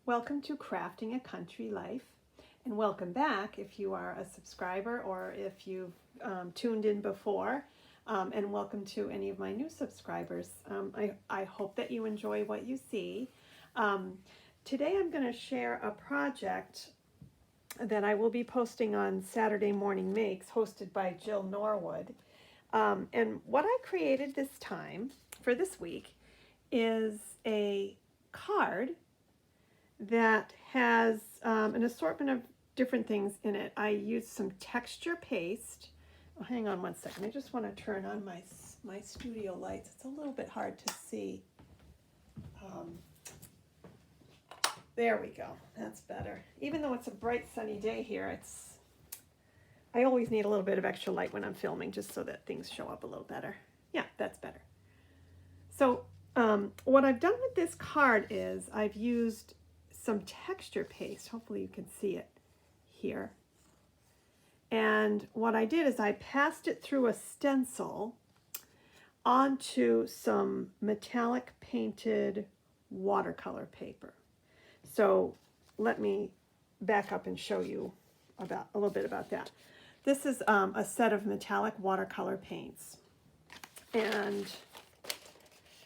Welcome to Crafting a Country Life, and welcome back if you are a subscriber or if you've tuned in before, and welcome to any of my new subscribers. I hope that you enjoy what you see. Today I'm going to share a project that I will be posting on Saturday Morning Makes, hosted by Jill Norwood. And what I created this time, for this week, is a card that has an assortment of different things in it. I used some texture paste. Oh, hang on one second. I just want to turn on my studio lights. It's a little bit hard to see. There we go. That's better. Even though it's a bright sunny day here, I always need a little bit of extra light when I'm filming just so that things show up a little better. Yeah, that's better. So what I've done with this card is I've used some texture paste. Hopefully you can see it here. And what I did is I passed it through a stencil onto some metallic painted watercolor paper. So let me back up and show you a little bit about that. This is a set of metallic watercolor paints, and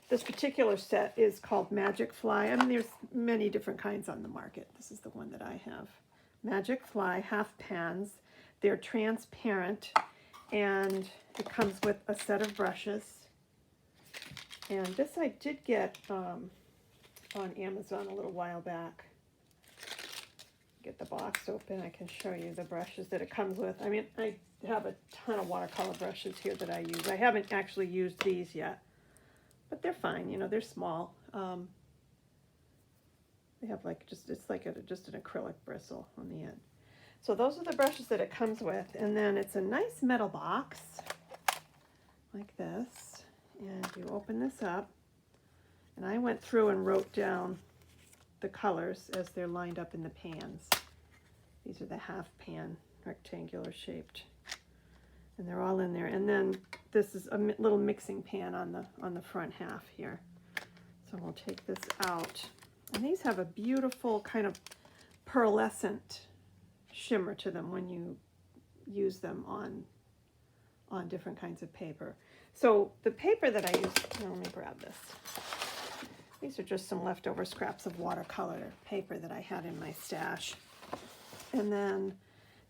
this particular set is called Magic Fly. I mean, there's many different kinds on the market. This is the one that I have. Magic Fly half pans. They're transparent, and it comes with a set of brushes. And this I did get on Amazon a little while back. Get the box open, I can show you the brushes that it comes with. I mean, I have a ton of watercolor brushes here that I use. I haven't actually used these yet, but they're fine. You know, they're small. They have like just an acrylic bristle on the end. So those are the brushes that it comes with, and then it's a nice metal box like this. And you open this up, and I went through and wrote down the colors as they're lined up in the pans. These are the half pan, rectangular shaped, and they're all in there. And then this is a little mixing pan on the front half here. So we'll take this out, and these have a beautiful kind of pearlescent shimmer to them when you use them on different kinds of paper. So the paper that I use, let me grab this. These are just some leftover scraps of watercolor paper that I had in my stash. And then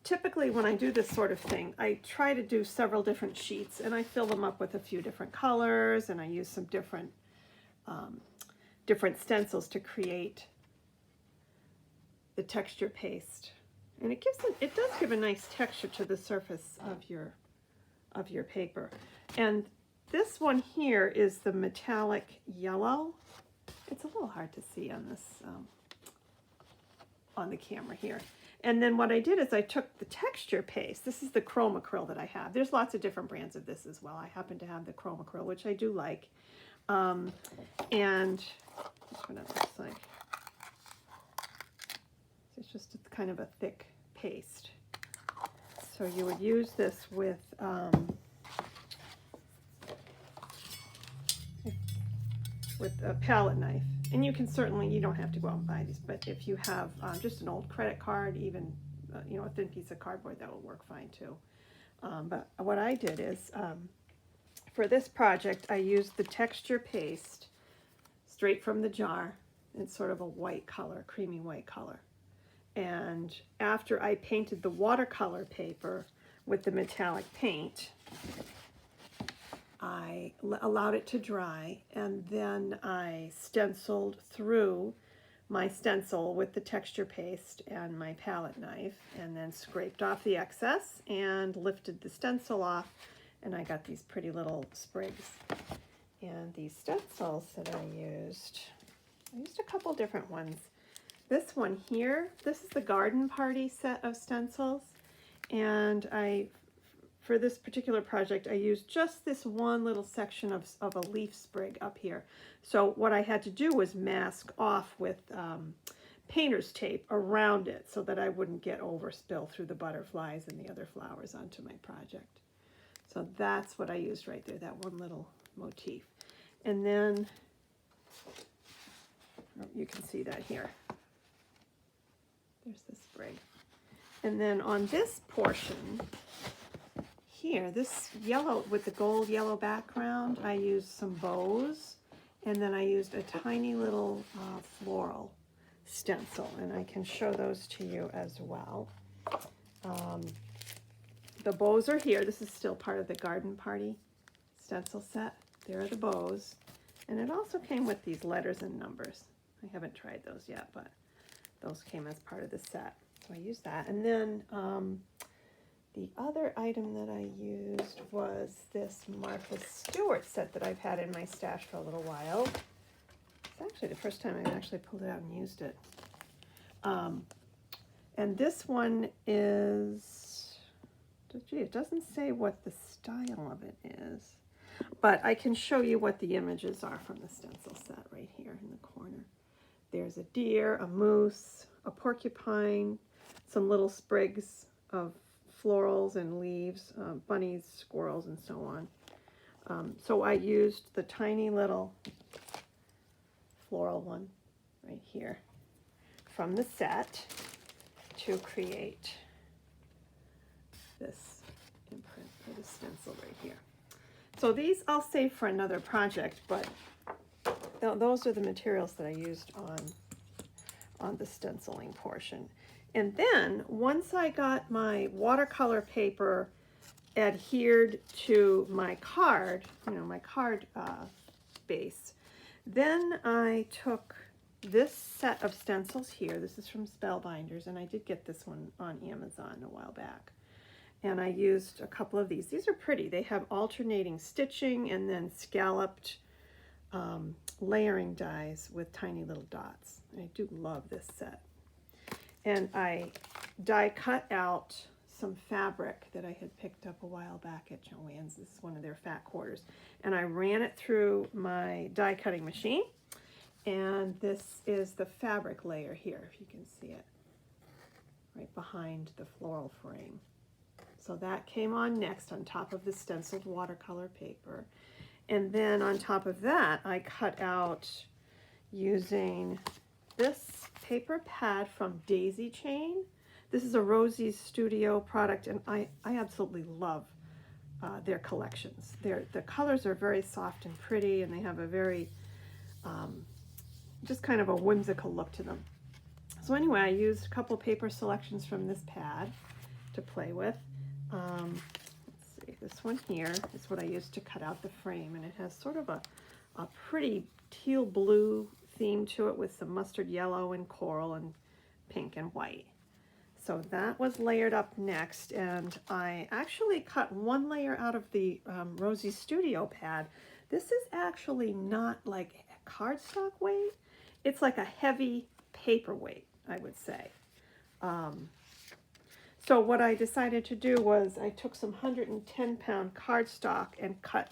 typically when I do this sort of thing, I try to do several different sheets, and I fill them up with a few different colors, and I use some different stencils to create the texture paste. And it does give a nice texture to the surface of your paper. And this one here is the metallic yellow. It's a little hard to see on this, on the camera here. And then what I did is I took the texture paste. This is the chrome acryl that I have. There's lots of different brands of this as well. I happen to have the chrome acryl, which I do like. And that's what it looks like. It's just kind of a thick paste. So you would use this with a palette knife, and you don't have to go out and buy these, but if you have just an old credit card, even a thin piece of cardboard, that will work fine too. But what I did is for this project I used the texture paste straight from the jar. It's sort of a white color, creamy white color, and after I painted the watercolor paper with the metallic paint, I allowed it to dry, and then I stenciled through my stencil with the texture paste and my palette knife, and then scraped off the excess and lifted the stencil off, and I got these pretty little sprigs. And these stencils that I used a couple different ones. This one here, this is the Garden Party set of stencils, and for this particular project, I used just this one little section of a leaf sprig up here. So what I had to do was mask off with painter's tape around it so that I wouldn't get overspill through the butterflies and the other flowers onto my project. So that's what I used right there, that one little motif. And then you can see that here. There's the sprig. And then on this portion here, this yellow with the gold yellow background, I used some bows, and then I used a tiny little floral stencil, and I can show those to you as well. The bows are here. This is still part of the garden party stencil set. There are the bows, and it also came with these letters and numbers. I haven't tried those yet, but those came as part of the set, so I used that. And then the other item that I used was this Martha Stewart set that I've had in my stash for a little while. It's actually the first time I actually pulled it out and used it. And this one is, gee, it doesn't say what the style of it is, but I can show you what the images are from the stencil set right here in the corner. There's a deer, a moose, a porcupine, some little sprigs of florals and leaves, bunnies, squirrels, and so on. So I used the tiny little floral one right here from the set to create this imprint for the stencil right here. So these I'll save for another project, but those are the materials that I used on the stenciling portion. And then once I got my watercolor paper adhered to my card, my card base, then I took this set of stencils here. This is from Spellbinders, and I did get this one on Amazon a while back. And I used a couple of these. These are pretty. They have alternating stitching and then scalloped layering dies with tiny little dots. I do love this set. And I die cut out some fabric that I had picked up a while back at Joann's. This is one of their fat quarters. And I ran it through my die cutting machine. And this is the fabric layer here, if you can see it, right behind the floral frame. So that came on next on top of the stenciled watercolor paper. And then on top of that, I cut out using this paper pad from Daisy Chain. This is a Rosie's Studio product, and I absolutely love their collections. The colors are very soft and pretty, and they have a very, just kind of a whimsical look to them. So anyway, I used a couple paper selections from this pad to play with. Let's see, this one here is what I used to cut out the frame, and it has sort of a pretty teal blue theme to it with some mustard yellow and coral and pink and white. So that was layered up next, and I actually cut one layer out of the Rosie Studio pad. This is actually not like cardstock weight. It's like a heavy paperweight, I would say. So what I decided to do was I took some 110-pound cardstock and cut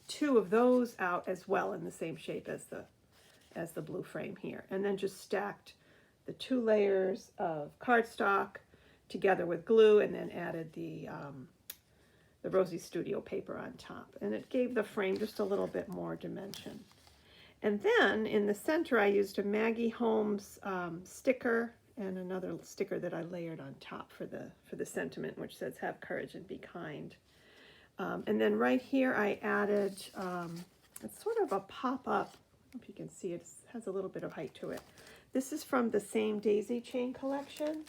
two of those out as well in the same shape as the blue frame here, and then just stacked the two layers of cardstock together with glue, and then added the Rosie Studio paper on top, and it gave the frame just a little bit more dimension. And then in the center I used a Maggie Holmes sticker and another sticker that I layered on top for the sentiment, which says "Have courage and be kind." And then right here I added it's sort of a pop-up. I don't know if you can see it. It has a little bit of height to it. This is from the same Daisy Chain collection,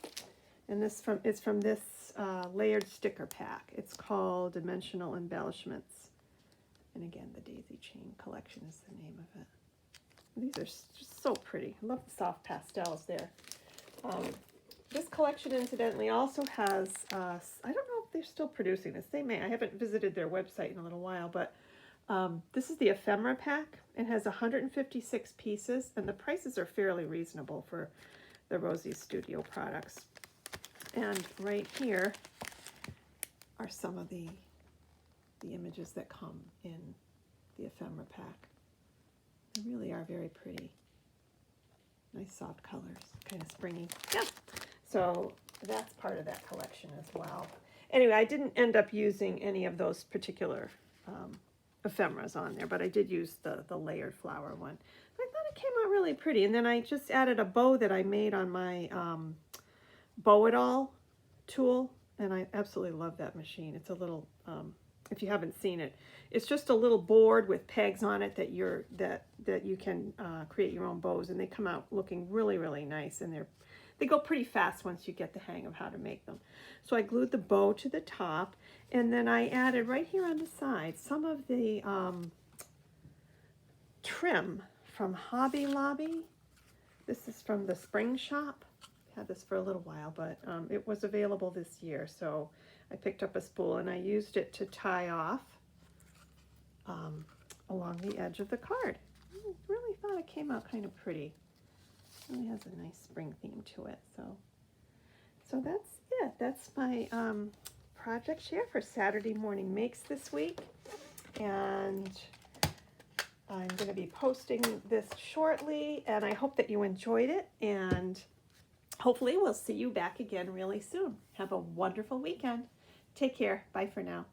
and it's from this layered sticker pack. It's called Dimensional Embellishments, and again, the Daisy Chain collection is the name of it. These are just so pretty. I love the soft pastels there. This collection, incidentally, also has, I don't know if they're still producing this. They may. I haven't visited their website in a little while, but this is the Ephemera Pack. It has 156 pieces, and the prices are fairly reasonable for the Rosie Studio products. And right here are some of the images that come in the Ephemera Pack. They really are very pretty. Nice soft colors, kind of springy. Yeah, so that's part of that collection as well. Anyway, I didn't end up using any of those particular ephemeras on there, but I did use the layered flower one. I thought it came out really pretty. And then I just added a bow that I made on my Bow It All tool, and I absolutely love that machine. It's a little, if you haven't seen it, it's just a little board with pegs on it that you can create your own bows, and they come out looking really, really nice, and they go pretty fast once you get the hang of how to make them. So I glued the bow to the top, and then I added right here on the side some of the trim from Hobby Lobby. This is from the Spring Shop. Had this for a little while, but it was available this year, so I picked up a spool and I used it to tie off along the edge of the card. I really thought it came out kind of pretty. It really has a nice spring theme to it. So that's it. That's my project share for Saturday Morning Makes this week, and I'm going to be posting this shortly, and I hope that you enjoyed it, and hopefully we'll see you back again really soon. Have a wonderful weekend. Take care. Bye for now.